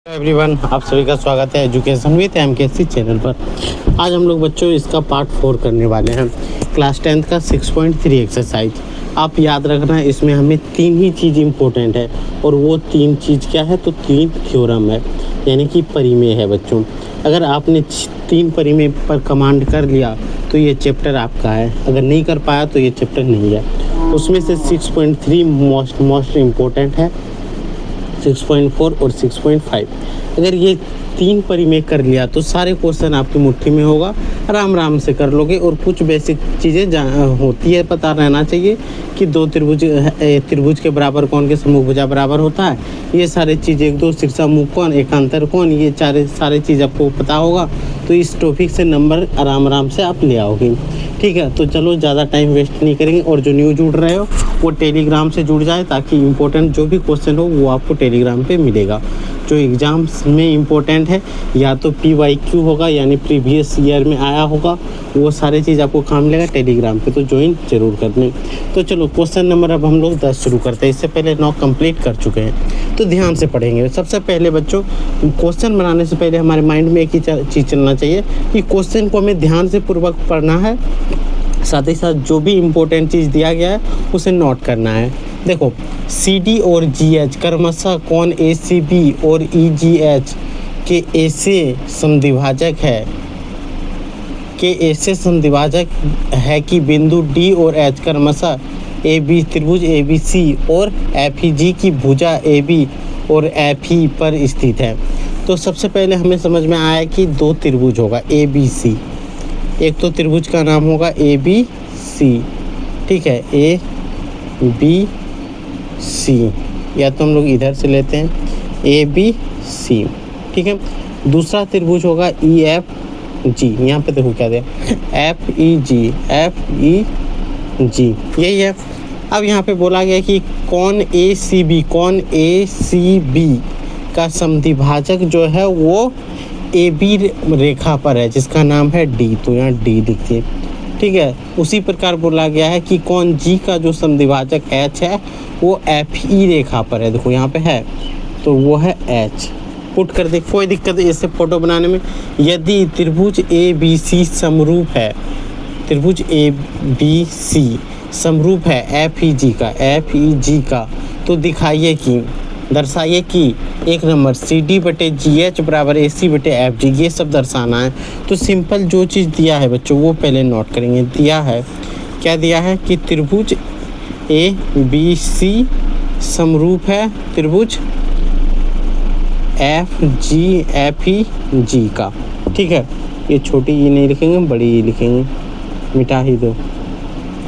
Everyone, आप सभी का स्वागत है एजुकेशन विद एमकेसी चैनल पर। आज हम लोग बच्चों इसका पार्ट 4 करने वाले हैं, क्लास 10th का 6.3 एक्सरसाइज। आप याद रखना है, इसमें हमें 3 ही चीज़ इम्पोर्टेंट है और वो 3 चीज़ क्या है, तो 3 थ्योरम है, यानी कि परिमेय है बच्चों। अगर आपने 3 परिमेय पर कमांड कर लिया तो ये चैप्टर आपका है, अगर नहीं कर पाया तो ये चैप्टर नहीं है। उसमें से 6.3 मोस्ट इम्पोर्टेंट है, 6.4 और 6.5। अगर ये 3 परिमेय कर लिया तो सारे क्वेश्चन आपकी मुट्ठी में होगा, आराम से कर लोगे। और कुछ बेसिक चीज़ें होती है, पता रहना चाहिए कि 2 त्रिभुज के बराबर कोण के समभुजा बराबर होता है। ये सारी चीज़ें, 1 2 शीर्षामुख कोण, एकांतर कोण, ये सारे चीज़ आपको पता होगा। तो इस टॉपिक से नंबर आराम से आप ले आओगे, ठीक है। तो चलो ज़्यादा टाइम वेस्ट नहीं करेंगे, और जो न्यू जुड़ रहे हो वो टेलीग्राम से जुड़ जाए, ताकि इम्पोर्टेंट जो भी क्वेश्चन हो वो आपको टेलीग्राम पे मिलेगा। जो एग्ज़ाम्स में इम्पोर्टेंट है, या तो PYQ होगा, यानी प्रीवियस ईयर में आया होगा, वो सारी चीज़ आपको काम मिलेगा टेलीग्राम पे, तो ज्वाइन जरूर कर लें। तो चलो क्वेश्चन नंबर अब हम लोग 10 शुरू करते हैं। इससे पहले 9 कंप्लीट कर चुके हैं, तो ध्यान से पढ़ेंगे। सबसे पहले बच्चों, क्वेश्चन बनाने से पहले हमारे माइंड में एक ही चीज़ चलना चाहिए कि क्वेश्चन को हमें ध्यान से पूर्वक पढ़ना है, साथ ही साथ जो भी इम्पोर्टेंट चीज़ दिया गया है उसे नोट करना है। देखो, CD और GH क्रमशः कोण ACB और EGH के ऐसे समद्विभाजक है कि बिंदु D और H क्रमशः AB त्रिभुज ABC और FEG की भुजा AB और FE पर स्थित है। तो सबसे पहले हमें समझ में आया कि 2 त्रिभुज होगा ABC। एक तो त्रिभुज का नाम होगा ABC, ठीक है, ABC, या तो हम लोग इधर से लेते हैं ABC, ठीक है। दूसरा त्रिभुज होगा EFG, यहाँ पे देखो क्या दिया, FEG, यही है। अब यहाँ पे बोला गया कि कोण ACB का समद्विभाजक जो है वो AB रेखा पर है, जिसका नाम है D, तो यहाँ D लिखिए, ठीक है। उसी प्रकार बोला गया है कि कोण G का जो समद्विभाजक H है वो FE रेखा पर है, देखो यहाँ पे है, तो वो है H। पुट कर दे, कोई दिक्कत है इससे फोटो बनाने में। यदि त्रिभुज ABC समरूप है, त्रिभुज ABC समरूप है FEG का, तो दिखाइए कि, दर्शाइए कि 1 नंबर CD/GH बराबर AC/FG, ये सब दर्शाना है। तो सिंपल जो चीज़ दिया है बच्चों वो पहले नोट करेंगे। दिया है, क्या दिया है कि त्रिभुज ABC समरूप है त्रिभुज FEG का, ठीक है। ये छोटी ई नहीं लिखेंगे, बड़ी ई लिखेंगे, मिटा ही दो,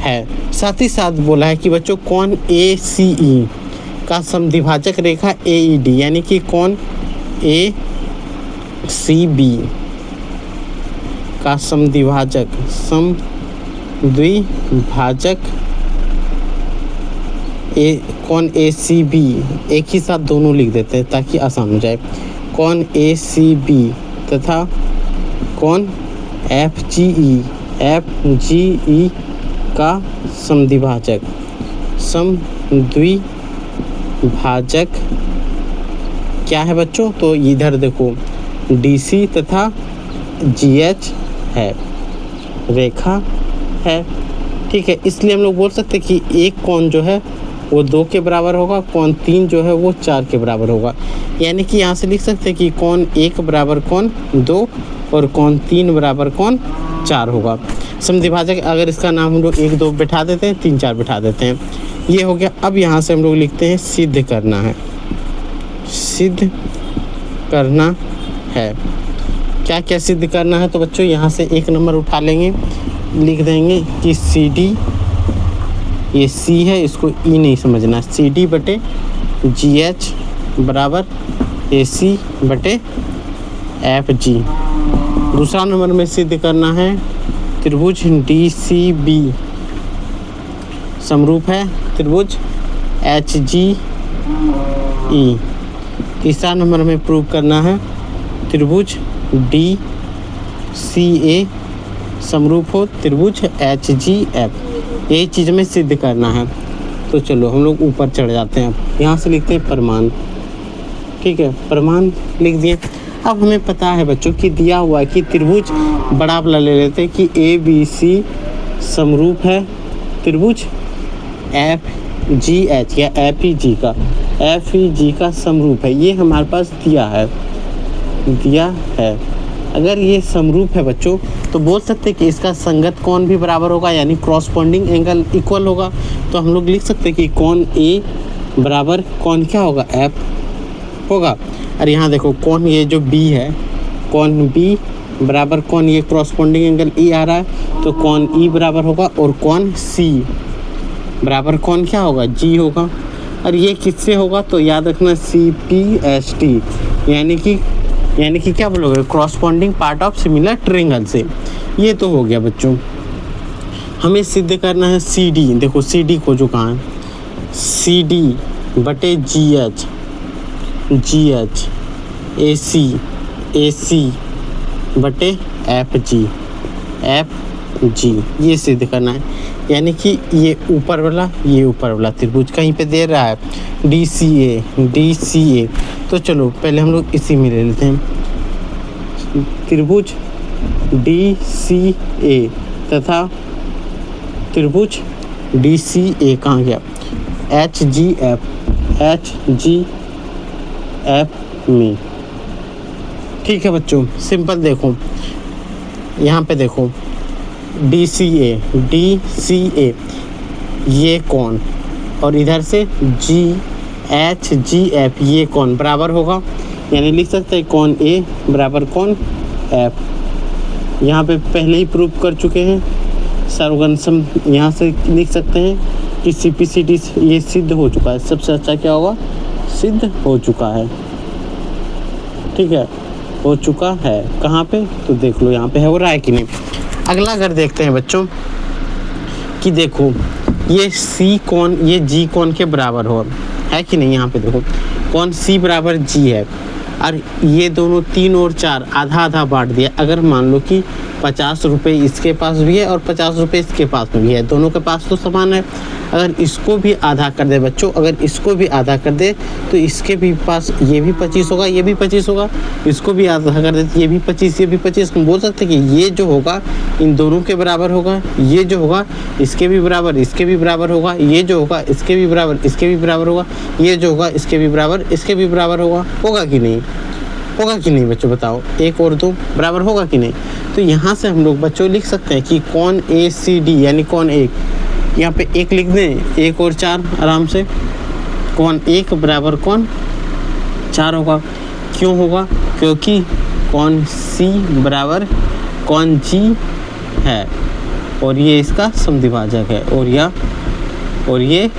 है। साथ ही साथ बोला है कि बच्चों कोण ACE का समद्विभाजक रेखा AED, यानी कि कोण ACB का समद्विभाजक कोण ACB, एक ही साथ दोनों लिख देते हैं ताकि आसान हो जाए। कोण ACB तथा कोण FGE का समद्विभाजक क्या है बच्चों, तो इधर देखो DC तथा GH है, रेखा है, ठीक है। इसलिए हम लोग बोल सकते हैं कि एक कोण जो है वो 2 के बराबर होगा, कोण 3 जो है वो 4 के बराबर होगा। यानी कि यहाँ से लिख सकते हैं कि कोण 1 बराबर कोण 2 और कोण 3 बराबर कोण 4 होगा। समद्विभाजक अगर इसका नाम हम लोग 1 2 बैठा देते हैं, 3 4 बैठा देते हैं, ये हो गया। अब यहाँ से हम लोग लिखते हैं सिद्ध करना है। क्या क्या सिद्ध करना है, तो बच्चों यहाँ से 1 नंबर उठा लेंगे, लिख देंगे कि CD, ये C है, इसको E नहीं समझना, CD/GH बराबर AC/FG। दूसरा नंबर में सिद्ध करना है त्रिभुज DCB समरूप है त्रिभुज HGE। तीसरा नंबर में प्रूव करना है त्रिभुज DCA समरूप हो त्रिभुज HGF। यही चीज़ में सिद्ध करना है। तो चलो हम लोग ऊपर चढ़ जाते हैं। यहाँ से लिखते हैं प्रमाण, ठीक है, प्रमाण लिख दिए। अब हमें पता है बच्चों कि दिया हुआ है कि त्रिभुज बड़ा वाला ले लेते हैं कि ABC समरूप है त्रिभुज FGH या FEG का समरूप है। ये हमारे पास दिया है। अगर ये समरूप है बच्चों तो बोल सकते हैं कि इसका संगत कोण भी बराबर होगा, यानी क्रॉसपोंडिंग एंगल इक्वल होगा। तो हम लोग लिख सकते हैं कि कोण A बराबर कोण क्या होगा, F होगा। और यहाँ देखो कोण ये जो B है, कोण B बराबर कोण ये क्रॉसपोंडिंग एंगल E आ रहा है, तो कोण E बराबर होगा, और कोण C बराबर कोण क्या होगा, G होगा। और ये किससे होगा, तो याद रखना CPST, यानी कि क्या बोलोगे, corresponding part of similar triangle से। ये तो हो गया बच्चों। हमें सिद्ध करना है CD। देखो CD को जो कहाँ है, CD बटे GH AC बटे FG ये सिद्ध करना है। यानी कि ये ऊपर वाला त्रिभुज कहीं पे दे रहा है DCA। तो चलो पहले हम लोग इसी में ले लेते हैं। त्रिभुज DCA तथा त्रिभुज DCA कहाँ गया, HGF में। ठीक है बच्चों, सिंपल। देखो यहाँ पे देखो DCA ये कोण, और इधर से HGF ये कोण बराबर होगा, यानी लिख सकते हैं कोण A बराबर कोण F। यहाँ पे पहले ही प्रूव कर चुके हैं, सर्वगन सम यहाँ से लिख सकते हैं कि CPCD ये सिद्ध हो चुका है। सबसे अच्छा क्या होगा, सिद्ध हो चुका है। ठीक है, हो चुका है। कहाँ पे, तो देख लो यहाँ पे है, हो रहा है कि नहीं। अगला अगर देखते हैं बच्चों कि देखो ये C कोण ये G कोण के बराबर हो, है कि नहीं। यहाँ पे देखो कोण C बराबर G है, और ये दोनों 3 और 4 आधा बांट दिया। अगर मान लो कि 50 रुपये इसके पास भी है और 50 रुपये इसके पास में भी है, दोनों के पास तो समान है। अगर इसको भी आधा कर दे बच्चों, अगर इसको भी आधा कर दे तो इसके भी पास ये भी 25 होगा, ये भी 25 होगा। इसको भी आधा कर दे तो ये भी 25, ये भी 25। हम बोल सकते हैं कि ये जो होगा इन दोनों के बराबर होगा, ये जो होगा इसके भी बराबर, इसके भी बराबर होगा, ये जो होगा इसके भी बराबर, इसके भी बराबर होगा, ये जो होगा इसके भी बराबर, इसके भी बराबर होगा कि नहीं, होगा कि नहीं बच्चों, बताओ। 1 और 2 बराबर होगा कि नहीं। तो यहाँ से हम लोग बच्चों लिख सकते हैं कि कोण ACD यानी कोण 1, यहाँ पे 1 लिख दें, 1 और 4 आराम से। कोण 1 बराबर कोण 4 होगा। क्यों होगा, क्योंकि कोण C बराबर कोण G है, और ये इसका समद्विभाजक है, और ये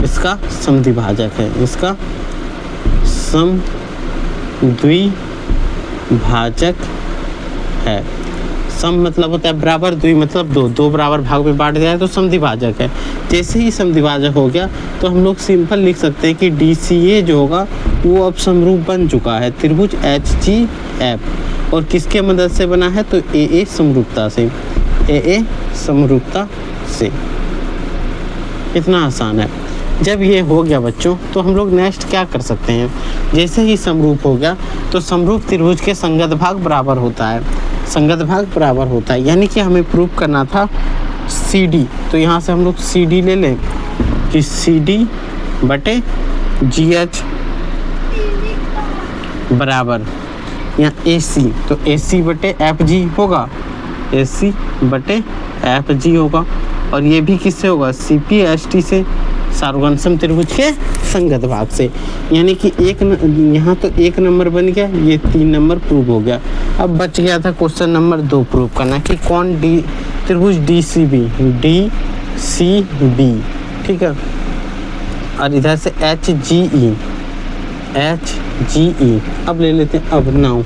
इसका समद्विभाजक है, इसका समद्विभाजक है। सम मतलब होता है बराबर, द्वि मतलब दो बराबर भाग में बांट दिया है तो समद्विभाजक है। जैसे ही समद्विभाजक हो गया तो हम लोग सिंपल लिख सकते हैं कि DCA जो होगा वो अब समरूप बन चुका है त्रिभुज HGF, और किसके मदद से बना है, तो AA समरूपता से। इतना आसान है। जब ये हो गया बच्चों तो हम लोग नेक्स्ट क्या कर सकते हैं, जैसे ही समरूप हो गया तो समरूप त्रिभुज के संगत भाग बराबर होता है, यानी कि हमें प्रूव करना था CD। तो यहाँ से हम लोग CD ले लें कि CD बटे GH बराबर यहाँ AC, तो AC बटे FG होगा, AC बटे FG होगा। और ये भी किससे होगा, CPST से, सार्वगन त्रिभुज के संगत भाग से। यानी कि यहाँ तो 1 नंबर बन गया, ये 3 नंबर प्रूव हो गया। अब बच गया था क्वेश्चन नंबर 2 प्रूव करना कि कौन त्रिभुज DCB, ठीक है। और इधर से HGE। अब ले लेते हैं, अब नाउ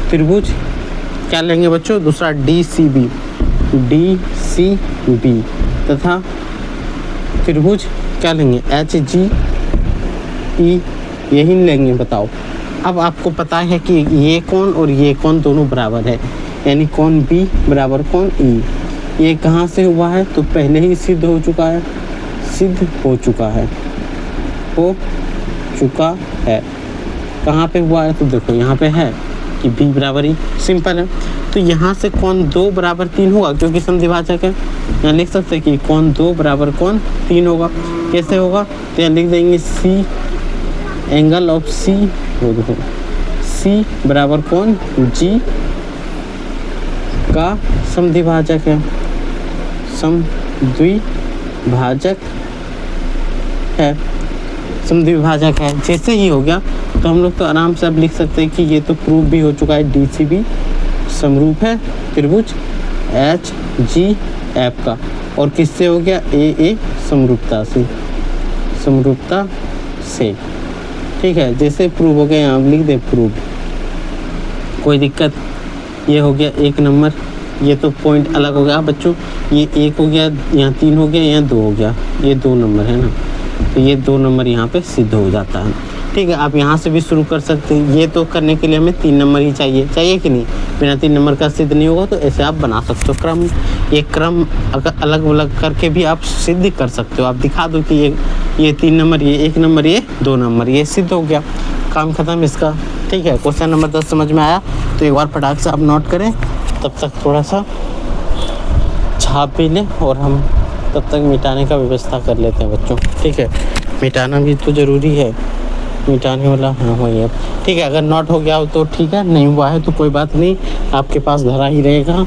त्रिभुज क्या लेंगे बच्चों, दूसरा DCB तथा त्रिभुज क्या लेंगे, HGE, यही लेंगे। बताओ, अब आपको पता है कि ये कोण और ये कोण दोनों बराबर है, यानी कोण B बराबर कोण E। ये कहाँ से हुआ है, तो पहले ही सिद्ध हो चुका है, चुका है। कहाँ पे हुआ है तो देखो यहाँ पे है कि b बराबर ही, सिंपल है। तो यहाँ से कौन 2 बराबर 3 होगा क्योंकि समद्विभाजक है। यहाँ लिख सकते हैं कि कौन 2 बराबर कौन 3 होगा। कैसे होगा तो यहाँ लिख देंगे C एंगल ऑफ C, वो देखो C बराबर कौन G का समद्विभाजक है, समद्विभाजक है, समद्विभाजक है। जैसे ही हो गया तो हम लोग तो आराम से अब लिख सकते हैं कि ये तो प्रूफ भी हो चुका है, DCB समरूप है त्रिभुज HGF का। और किससे हो गया AA समरूपता से, समरूपता से, ठीक है। जैसे प्रूफ हो गया यहाँ लिख दे प्रूफ, कोई दिक्कत। ये हो गया 1 नंबर, ये तो पॉइंट अलग हो गया बच्चों, ये 1 हो गया, यहाँ 3 हो गया, यहाँ 2 हो गया, ये 2 नंबर है ना, तो ये 2 नंबर यहाँ पे सिद्ध हो जाता है, ठीक है। आप यहाँ से भी शुरू कर सकते हैं। ये तो करने के लिए हमें 3 नंबर ही चाहिए कि नहीं, बिना 3 नंबर का सिद्ध नहीं होगा। तो ऐसे आप बना सकते हो क्रम, ये क्रम अगर अलग अलग करके भी आप सिद्ध कर सकते हो। आप दिखा दो कि ये 3 नंबर, ये 1 नंबर, ये 2 नंबर, ये सिद्ध हो गया, काम खत्म इसका, ठीक है। क्वेश्चन नंबर 10 समझ में आया तो एक बार फटाक से आप नोट करें, तब तक थोड़ा सा छाप भी लें और हम तब तक मिटाने का व्यवस्था कर लेते हैं बच्चों, ठीक है। मिटाना भी तो ज़रूरी है, मिटाने वाला हाँ वही है, ठीक है। अगर नोट हो गया हो तो ठीक है, नहीं हुआ है तो कोई बात नहीं, आपके पास धरा ही रहेगा,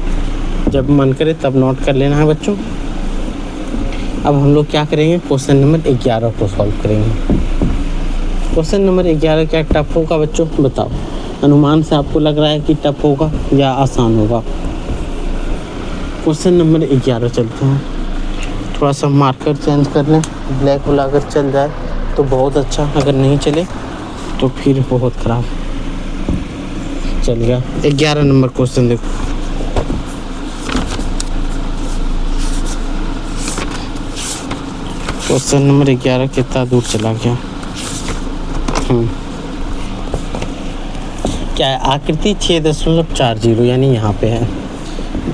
जब मन करे तब नोट कर लेना है बच्चों। अब हम लोग क्या करेंगे, क्वेश्चन नंबर 11 को सॉल्व करेंगे। क्वेश्चन नंबर 11 क्या टफ होगा बच्चों, बताओ। अनुमान से आपको लग रहा है कि टफ होगा या आसान होगा। क्वेश्चन नंबर 11 चलते हैं। थोड़ा सा मार्कर चेंज कर लें, ब्लैक वाला अगर चल जाए तो बहुत अच्छा, अगर नहीं चले तो फिर बहुत ख़राब। चल गया 11 नंबर क्वेश्चन, देखो क्वेश्चन नंबर 11 कितना दूर चला गया। क्या है, आकृति 6.40 यानी यहाँ पे है।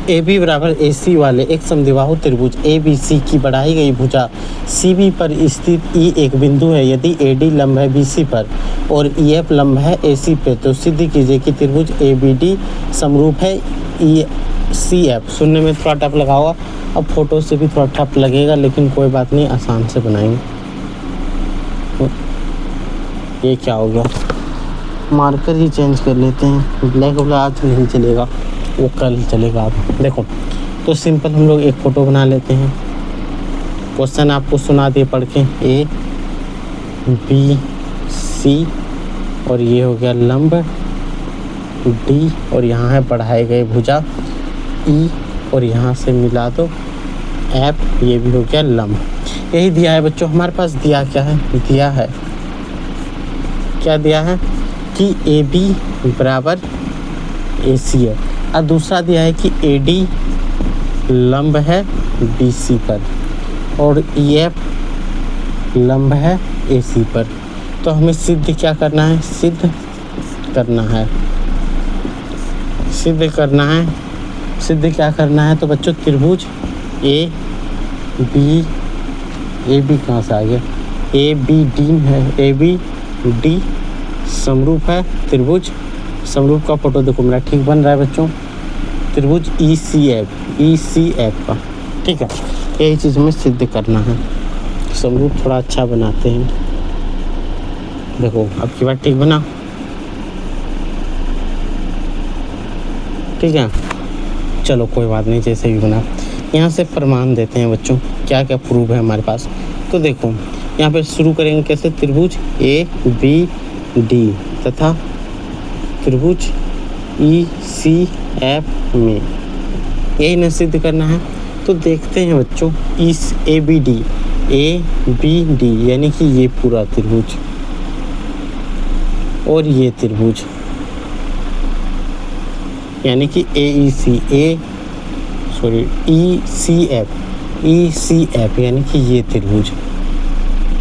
AB बराबर AC वाले एक समद्विबाहु त्रिभुज ABC की बढ़ाई गई भुजा CB पर स्थित E एक बिंदु है। यदि AD लंब है BC पर और EF लंब है AC पे, तो सिद्ध कीजिए कि त्रिभुज ABD समरूप है ECF। सुनने में थोड़ा टफ लगा होगा, अब फोटो से भी थोड़ा टफ लगेगा, लेकिन कोई बात नहीं, आसान से बनाएंगे। ये क्या हो गया, मार्कर ही चेंज कर लेते हैं, ब्लैक वाला आज नहीं चलेगा, वो कल चलेगा। आप देखो तो सिंपल हम लोग एक फ़ोटो बना लेते हैं। क्वेश्चन आपको सुना दिए पढ़ के, A B C और ये हो गया लंब D और यहाँ है बढ़ाए गए भुजा E और यहाँ से मिला दो F, ये भी हो गया लंब। यही दिया है बच्चों हमारे पास। दिया क्या है, दिया है क्या दिया है कि AB बराबर AC है, और दूसरा दिया है कि AD लंब है BC पर और EF लंब है AC पर। तो हमें सिद्ध क्या करना है, सिद्ध करना है, सिद्ध करना है। सिद्ध क्या करना है तो बच्चों त्रिभुज AB कहाँ से आ गया, ABD है, ABD समरूप है त्रिभुज, समरूप का फोटो देखो मेरा ठीक बन रहा है बच्चों, त्रिभुज ECF का, ठीक है। यही चीज़ हमें सिद्ध करना है। समरूप थोड़ा अच्छा बनाते हैं, देखो अब की बात ठीक बना, ठीक है। चलो कोई बात नहीं, जैसे भी बना। यहाँ से प्रमाण देते हैं बच्चों, क्या क्या प्रूफ है हमारे पास। तो देखो यहाँ पे शुरू करेंगे कैसे, त्रिभुज ABD तथा त्रिभुज ECF में, यही न सिद्ध करना है। तो देखते हैं बच्चों, इस ABD यानी कि ये पूरा त्रिभुज और ये त्रिभुज यानी कि ECF यानी कि ये त्रिभुज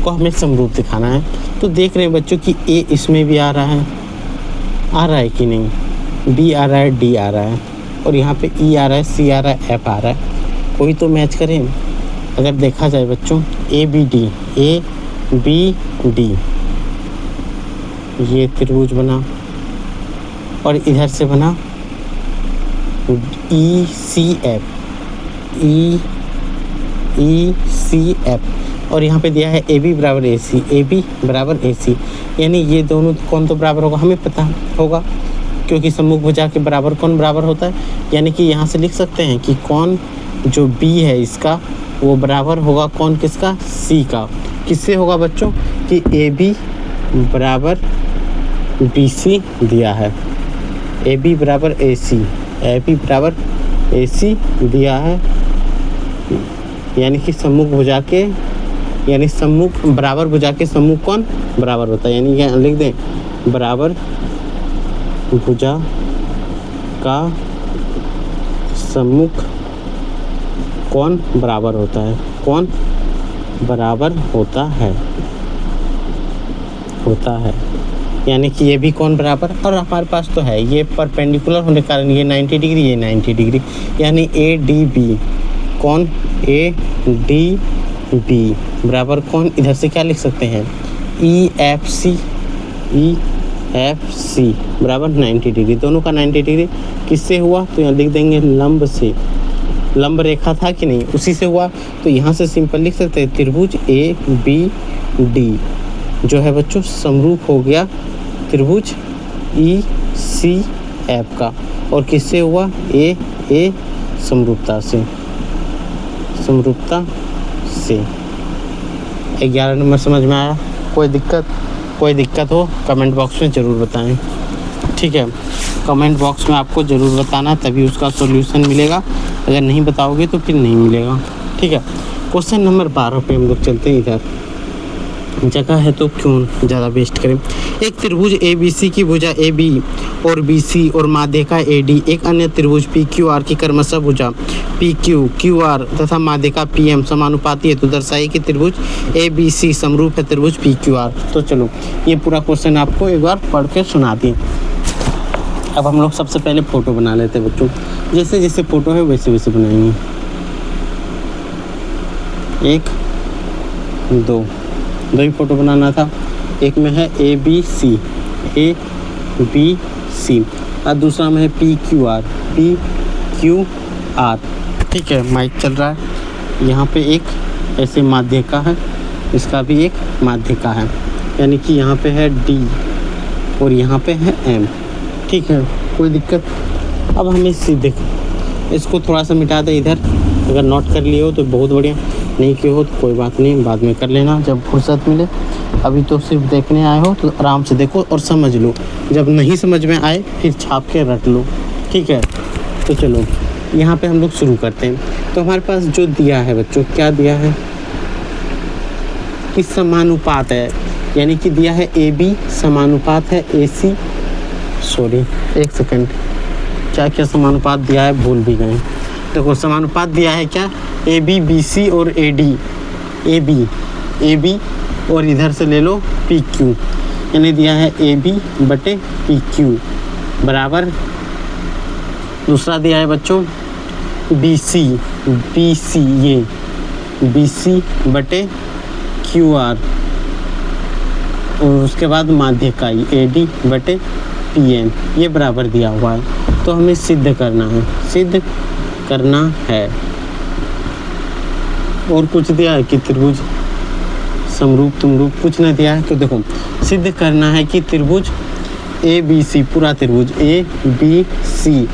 को हमें समरूप दिखाना है। तो देख रहे हैं बच्चों कि A इसमें भी आ रहा है कि नहीं, B आ रहा है, D आ रहा है और यहाँ पे E आ रहा है, C आ रहा है, F आ रहा है, कोई तो मैच करें। अगर देखा जाए बच्चों ABD ये त्रिभुज बना और इधर से बना ECF, ECF और यहाँ पे दिया है AB बराबर AC, AB बराबर AC, यानी ये दोनों कौन तो बराबर होगा हमें पता होगा, क्योंकि सम्मुख भुजा के बराबर कौन बराबर होता है, यानी कि यहाँ से लिख सकते हैं कि कौन जो B है इसका वो बराबर होगा कौन किसका, C का। किससे होगा बच्चों कि AB बराबर BC दिया है, AB बराबर AC, AB बराबर AC दिया है, यानी कि सम्मुख भुजा के, यानी सम्मुख बराबर भुजा के सम्मुख कौन बराबर होता है, यानी यहाँ लिख दें बराबर भुजा का सम्मुख कौन बराबर होता है, कौन बराबर होता है, यानी कि ये भी कौन बराबर, और हमारे पास तो है ये परपेंडिकुलर होने के कारण ये 90 डिग्री, ये 90 डिग्री, यानी ADB कौन ADB बराबर कौन, इधर से क्या लिख सकते हैं EFC बराबर 90 डिग्री, दोनों का 90 डिग्री किससे हुआ, तो यहाँ लिख देंगे लंब से, लंब रेखा था कि नहीं उसी से हुआ, तो यहाँ से सिंपल लिख सकते हैं त्रिभुज ABD जो है बच्चों समरूप हो गया त्रिभुज ECF का, और किससे हुआ A समरूपता से, 11 नंबर समझ में आया। कोई दिक्कत हो कमेंट बॉक्स में ज़रूर बताएं, ठीक है, कमेंट बॉक्स में आपको ज़रूर बताना तभी उसका सॉल्यूशन मिलेगा, अगर नहीं बताओगे तो फिर नहीं मिलेगा, ठीक है। क्वेश्चन नंबर 12 पे हम लोग चलते हैं, इधर जगह है तो क्यों ज़्यादा वेस्ट करें। एक त्रिभुज ABC की भुजा AB और BC और माध्यिका AD, एक अन्य त्रिभुज PQR की क्रमशः भुजा PQ, QR तथा माध्यिका PM समानुपाती है तो दर्शाइए कि त्रिभुज ABC समरूप है त्रिभुज PQR। तो चलो ये पूरा क्वेश्चन आपको एक बार पढ़ के सुना दिए। अब हम लोग सबसे पहले फ़ोटो बना लेते हैं बच्चों, जैसे जैसे फ़ोटो है वैसे वैसे बनाएंगे। 1 2 ही फ़ोटो बनाना था, एक में है ABC और दूसरा में है PQR, ठीक है। माइक चल रहा है, यहाँ पे एक ऐसे माध्यिका है, इसका भी एक माध्यिका है, यानी कि यहाँ पे है D और यहाँ पे है M, ठीक है, कोई दिक्कत। अब हमें सीधे इसको थोड़ा सा मिटा दे इधर, अगर नोट कर लिए हो तो बहुत बढ़िया, नहीं किए हो तो कोई बात नहीं, बाद में कर लेना जब फुर्सत मिले। अभी तो सिर्फ देखने आए हो तो आराम से देखो और समझ लो, जब नहीं समझ में आए फिर छाप के रट लो, ठीक है। तो चलो यहाँ पे हम लोग शुरू करते हैं। तो हमारे पास जो दिया है बच्चों, क्या दिया है कि समानुपात है, यानी कि दिया है AB समानुपात है AC, सॉरी एक सेकंड, क्या समानुपात दिया है भूल भी गए। देखो समानुपात दिया है क्या, AB BC और AD, AB और इधर से ले लो PQ, यानी दिया है AB बटे PQ बराबर, दूसरा दिया है बच्चों BC ये BC बटे QR, और उसके बाद माध्यिका AD बटे PM, ये बराबर दिया हुआ है। तो हमें सिद्ध करना है, और कुछ दिया है कि त्रिभुज समरूप तुमरूप कुछ नहीं दिया है। तो देखो सिद्ध करना है कि त्रिभुज ABC, पूरा त्रिभुज ABC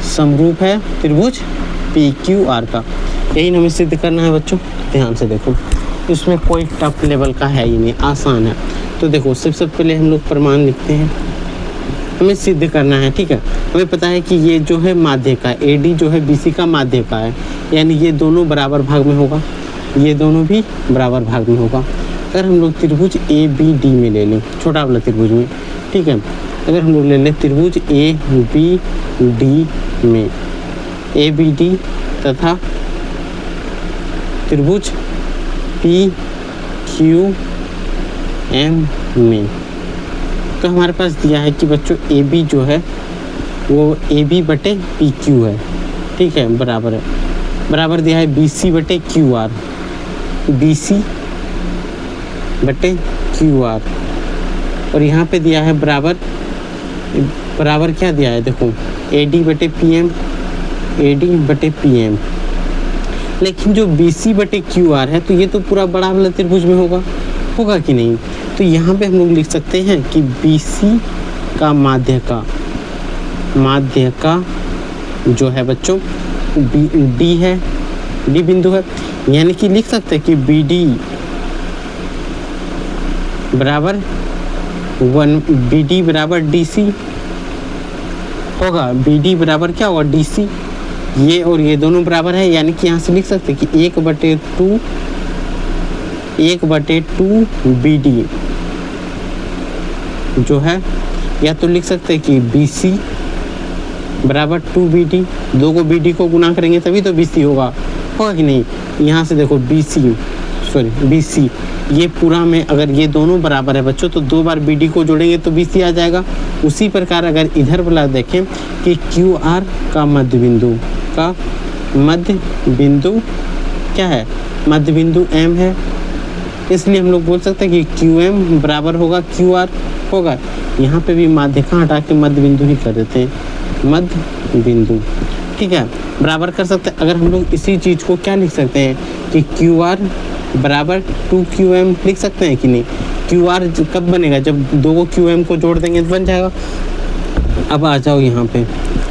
समरूप है त्रिभुज PQR का, यही हमें सिद्ध करना है बच्चों। ध्यान से देखो, इसमें कोई टफ लेवल का है ही नहीं, आसान है। तो देखो सबसे पहले हम लोग प्रमाण लिखते हैं, हमें सिद्ध करना है, ठीक है। हमें पता है कि ये जो है माध्यिका AD जो है BC का माध्यिका है, यानी ये दोनों बराबर भाग में होगा, ये दोनों भी बराबर भाग में होगा। अगर हम लोग त्रिभुज ABD में ले लें, छोटा वाला त्रिभुज में, ठीक है, अगर हम लोग ले लें त्रिभुज ABD में ABD तथा त्रिभुज PQM में, तो हमारे पास दिया है कि बच्चों AB जो है वो AB बटे PQ है, ठीक है, बराबर दिया है BC बटे QR, BC बटे QR, और यहाँ पे दिया है बराबर, बराबर क्या दिया है देखो, AD बटे PM, AD बटे PM। लेकिन जो BC बटे QR है तो ये तो पूरा बड़ा वाला त्रिभुज में होगा, होगा कि नहीं। तो यहाँ पे हम लोग लिख सकते हैं कि BC का माध्य का जो है बच्चों D है, D बिंदु है, यानी कि लिख सकते हैं कि BD बराबर 1, BD बराबर DC होगा। BD बराबर क्या होगा, DC। ये और ये दोनों बराबर है, यानी कि यहाँ से लिख सकते हैं कि 1/2 BD जो है, या तो लिख सकते हैं कि BC बराबर 2 BD, दो को BD को गुना करेंगे तभी तो BC होगा, होगा कि नहीं। यहाँ से देखो BC ये पूरा में अगर ये दोनों बराबर है बच्चों तो 2 बार BD को जोड़ेंगे तो BC आ जाएगा। उसी प्रकार अगर इधर वाला देखें कि QR का मध्य बिंदु क्या है, मध्य बिंदु M है, इसलिए हम लोग बोल सकते हैं कि QM बराबर होगा QR होगा। यहाँ पे भी माध्यिका हटा के मध्य बिंदु ही कर देते हैं, मध्य बिंदु, ठीक है, बराबर कर सकते हैं। अगर हम लोग इसी चीज़ को क्या लिख सकते हैं कि QR बराबर 2QM लिख सकते हैं कि नहीं। QR कब बनेगा, जब दो को QM को जोड़ देंगे तो बन जाएगा। अब आ जाओ यहाँ पे,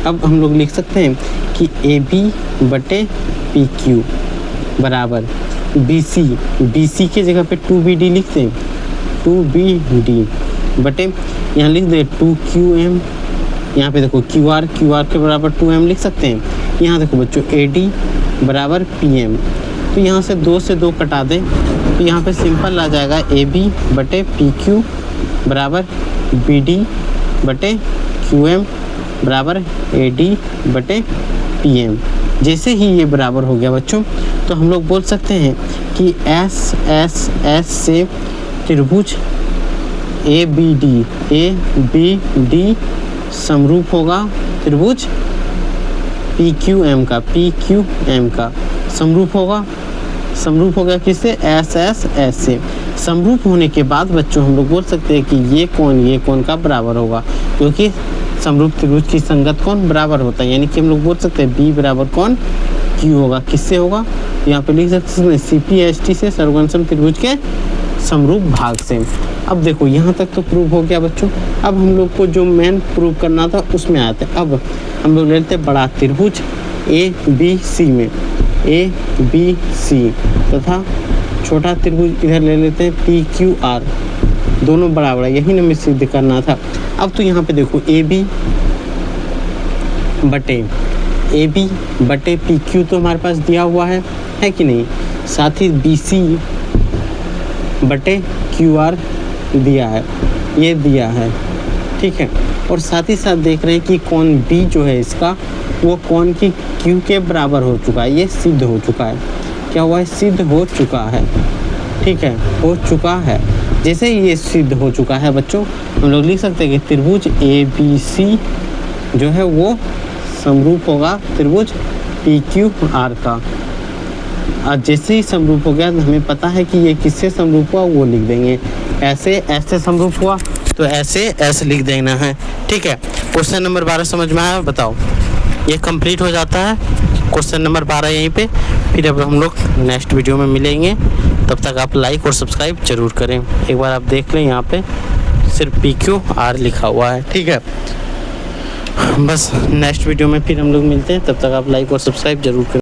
अब हम लोग लिख सकते हैं कि AB बटे PQ बराबर BC के जगह पे 2BD लिखते हैं, 2BD बटे यहाँ लिख दे 2QM। यहाँ पे देखो QR के बराबर 2M लिख सकते हैं। यहाँ देखो बच्चों AD बराबर PM, तो यहाँ से 2 से 2 कटा दें तो यहाँ पे सिंपल आ जाएगा AB बटे PQ बराबर BD बटे QM बराबर AD बटे PM। जैसे ही ये बराबर हो गया बच्चों तो हम लोग बोल सकते हैं कि S से त्रिभुज ABD समरूप होगा त्रिभुज PQM का समरूप होगा। समरूप हो गया किससे, S से। समरूप होने के बाद बच्चों हम लोग बोल सकते हैं कि ये कोण का बराबर होगा, क्योंकि समरूप त्रिभुज की संगत कोण बराबर होता है, यानी कि हम लोग बोल सकते हैं B बराबर कोण Q होगा। किससे होगा, यहाँ पे लिख सकते हैं CPST से, सर्वगमसम त्रिभुज के समरूप भाग से। अब देखो यहाँ तक तो प्रूव हो गया बच्चों। अब हम लोग को जो मेन प्रूव करना था उसमें आते हैं। अब हम लोग ले लेते हैं बड़ा त्रिभुज ABC में ABC तथा छोटा त्रिभुज इधर ले लेते हैं PQR, दोनों बराबर है, यही हमें सिद्ध करना था। अब तो यहाँ पे देखो AB बटे PQ तो हमारे पास दिया हुआ है कि नहीं, साथ ही BC बटे QR दिया है, ये दिया है, ठीक है। और साथ ही साथ देख रहे हैं कि कोण B जो है इसका वो कोण की Q के बराबर हो चुका है, ये सिद्ध हो चुका है। क्या हुआ है, सिद्ध हो चुका है, ठीक है, हो चुका है। जैसे ही ये सिद्ध हो चुका है बच्चों हम लोग लिख सकते हैं कि त्रिभुज ABC जो है वो समरूप होगा त्रिभुज PQR का। और जैसे ही समरूप हो गया तो हमें पता है कि ये किससे समरूप हुआ, वो लिख देंगे। ऐसे समरूप हुआ तो ऐसे लिख देना है, ठीक है। क्वेश्चन नंबर 12 समझ में आया, बताओ। ये कंप्लीट हो जाता है क्वेश्चन नंबर 12 यहीं पे। फिर अब हम लोग नेक्स्ट वीडियो में मिलेंगे, तब तक आप लाइक और सब्सक्राइब जरूर करें। एक बार आप देख लें, यहाँ पे सिर्फ PQR लिखा हुआ है, ठीक है। बस नेक्स्ट वीडियो में फिर हम लोग मिलते हैं, तब तक आप लाइक और सब्सक्राइब जरूर करें।